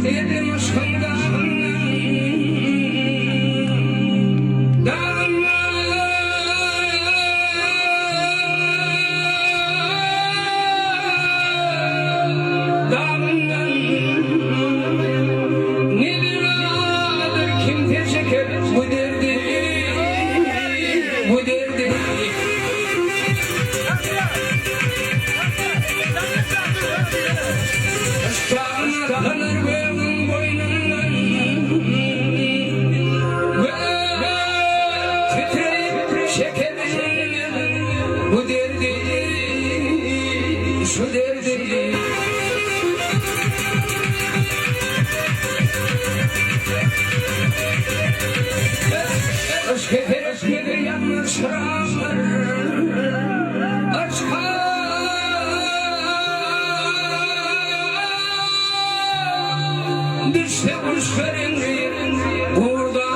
Dedim aşkımdan bu derdi, şu derdi. Aşk eder yanlış rağlar, aşka düşse kuş verin, burada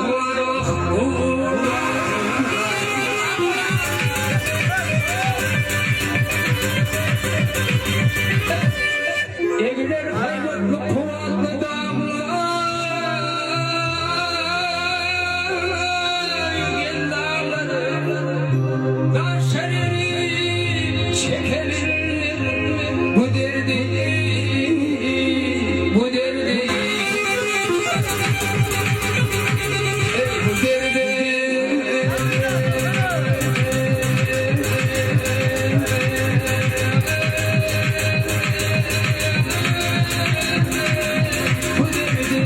Eğilir hayvatlı kuvvetli dağlar, yügen dağları, taşları çekelim, bu derdi, bu derdi, bu derdi.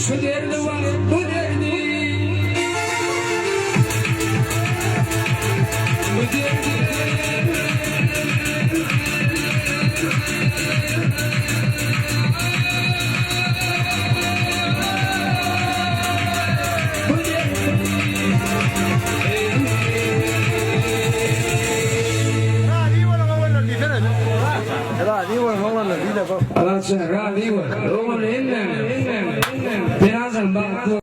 Şu derdi var, bu derdi, bu derdi. Radio, birazdan bak.